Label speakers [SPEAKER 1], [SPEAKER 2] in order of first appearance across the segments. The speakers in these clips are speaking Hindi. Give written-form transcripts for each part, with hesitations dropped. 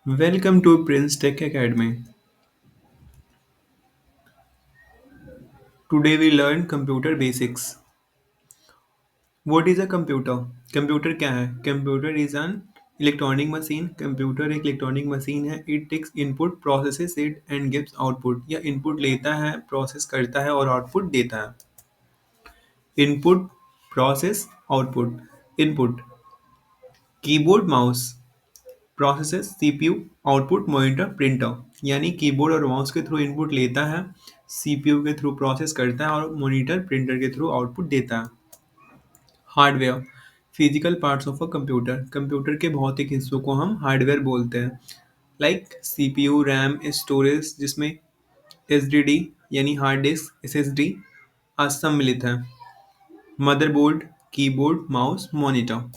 [SPEAKER 1] Welcome to Prince Tech Academy. Today we learn computer basics. What is a computer? Computer क्या है? Computer is an electronic machine. Computer एक इलेक्ट्रॉनिक मशीन है. It takes input, processes it and gives output. या input लेता है, process करता है और output देता है. Input, process, output. Input, keyboard, mouse. Processes, CPU, output monitor printer यानी कीबोर्ड और माउस के थ्रू इनपुट लेता है, सीपीयू के थ्रू प्रोसेस करता है और मॉनिटर प्रिंटर के थ्रू आउटपुट देता है. Hardware, physical parts of a computer. Computer के भौतिक हिस्सों को हम हार्डवेयर बोलते हैं. लाइक सीपीयू, रैम, स्टोरेज जिसमें एसडीडी यानी हार्ड डिस्क, एसएसडी आज सम्मिलित है. Motherboard, keyboard, mouse, monitor.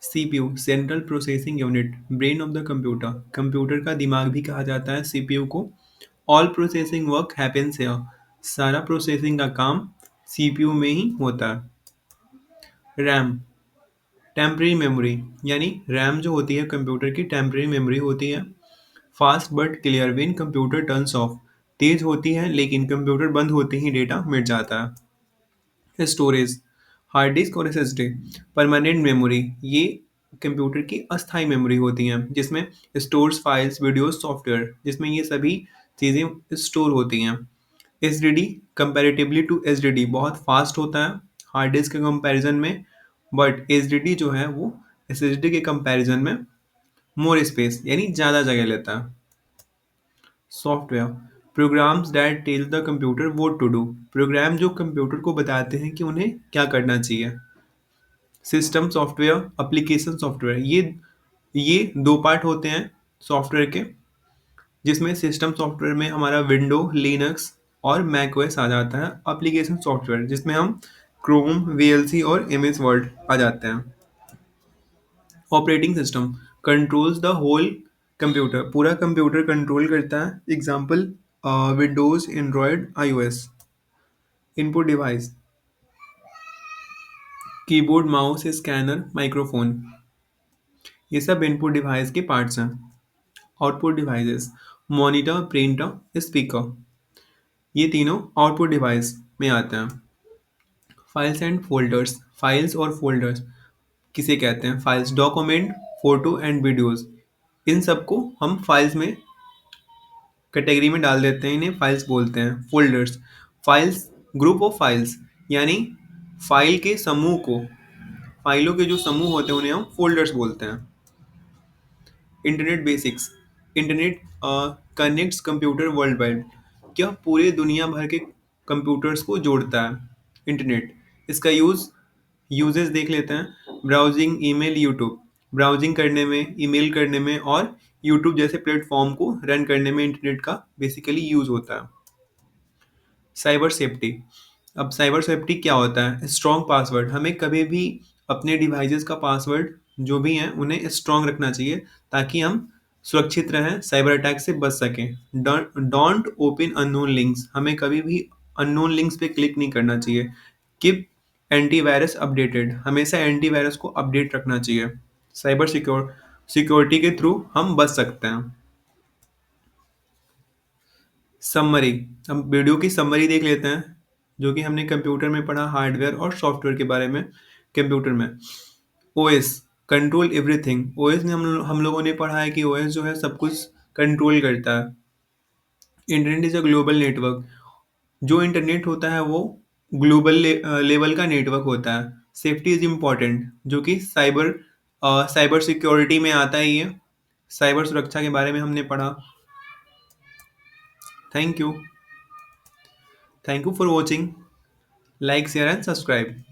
[SPEAKER 1] CPU central processing unit, brain of the computer. Computer का दिमाग भी कहा जाता है सीपीयू को. All processing work happens here. सारा प्रोसेसिंग का काम सीपीयू में ही होता है. रैम, टेम्पररी मेमोरी यानी रैम जो होती है कंप्यूटर की टेम्पररी मेमोरी होती है. Fast but clear when computer turns off. तेज होती है लेकिन कंप्यूटर बंद होते ही डेटा मिट जाता है. स्टोरेज, हार्ड डिस्क और एसएसडी. परमानेंट मेमोरी, ये कंप्यूटर की अस्थायी मेमोरी होती हैं जिसमें स्टोर्स फाइल्स, वीडियोस, सॉफ्टवेयर जिसमें ये सभी चीज़ें स्टोर होती हैं. एसडीडी, कंपैरेटिवली टू एसडीडी बहुत फास्ट होता है हार्ड डिस्क के कंपैरिजन में, बट एसडीडी जो है वो एसएसडी के कंपैरिजन में मोर स्पेस यानी ज़्यादा जगह लेता है. Software, programs that tell the computer what to do. Program जो कंप्यूटर को बताते हैं कि उन्हें क्या करना चाहिए. सिस्टम सॉफ्टवेयर, एप्लीकेशन सॉफ्टवेयर, ये दो पार्ट होते हैं सॉफ्टवेयर के, जिसमें सिस्टम सॉफ्टवेयर में हमारा विंडो, लिनक्स और मैक ओएस आ जाता है. एप्लीकेशन सॉफ्टवेयर जिसमें हम क्रोम, वीएलसी और एमएस वर्ड आ जाते हैं. Operating system controls the whole computer, पूरा कंप्यूटर कंट्रोल करता है. Example Windows, Android, iOS. Input device, keyboard, mouse, scanner, microphone, ये सब इनपुट डिवाइस के पार्ट्स हैं. Output devices, monitor, printer, speaker, ये तीनों आउटपुट डिवाइस में आते हैं. फाइल्स एंड फोल्डर्स, फाइल्स और फोल्डर्स किसे कहते हैं? Files, document, photo and videos, इन सबको हम फाइल्स में कैटेगरी में डाल देते हैं, इन्हें फाइल्स बोलते हैं. Folders, files, group of files यानी फाइल के समूह को, फाइलों के जो समूह होते हैं उन्हें हम फोल्डर्स बोलते हैं. Internet basics, internet connects computer world wide, क्या पूरे दुनिया भर के कंप्यूटर्स को जोड़ता है इंटरनेट. इसका यूजेस देख लेते हैं. Browsing, email, YouTube. ब्राउजिंग करने में, ईमेल करने में और यूट्यूब जैसे प्लेटफॉर्म को रन करने में इंटरनेट का बेसिकली यूज होता है. साइबर सेफ्टी, अब साइबर सेफ्टी क्या होता है? स्ट्रॉन्ग पासवर्ड, हमें कभी भी अपने डिवाइसेस का पासवर्ड जो भी हैं उन्हें स्ट्रॉन्ग रखना चाहिए ताकि हम सुरक्षित रहें, साइबर अटैक से बच सकें. डोंट ओपन अननोन लिंक्स, हमें कभी भी अननोन लिंक्स पे क्लिक नहीं करना चाहिए. कीप एंटीवायरस अपडेटेड, हमेशा एंटीवायरस को अपडेट रखना चाहिए. साइबर सिक्योरिटी के थ्रू हम बच सकते हैं. समरी, हम वीडियो की समरी देख लेते हैं जो कि हमने कंप्यूटर में पढ़ा, हार्डवेयर और सॉफ्टवेयर के बारे में. कंप्यूटर में ओएस, कंट्रोल एवरीथिंग. ओएस ने हम लोगों ने पढ़ा है कि ओएस जो है सब कुछ कंट्रोल करता है. Internet is a global network, जो इंटरनेट होता है वो ग्लोबल लेवल का नेटवर्क होता है. सेफ्टी इज इम्पॉर्टेंट, जो कि साइबर सिक्योरिटी में आता ही है. साइबर सुरक्षा के बारे में हमने पढ़ा. Thank you. Thank you for watching. Like, share and subscribe.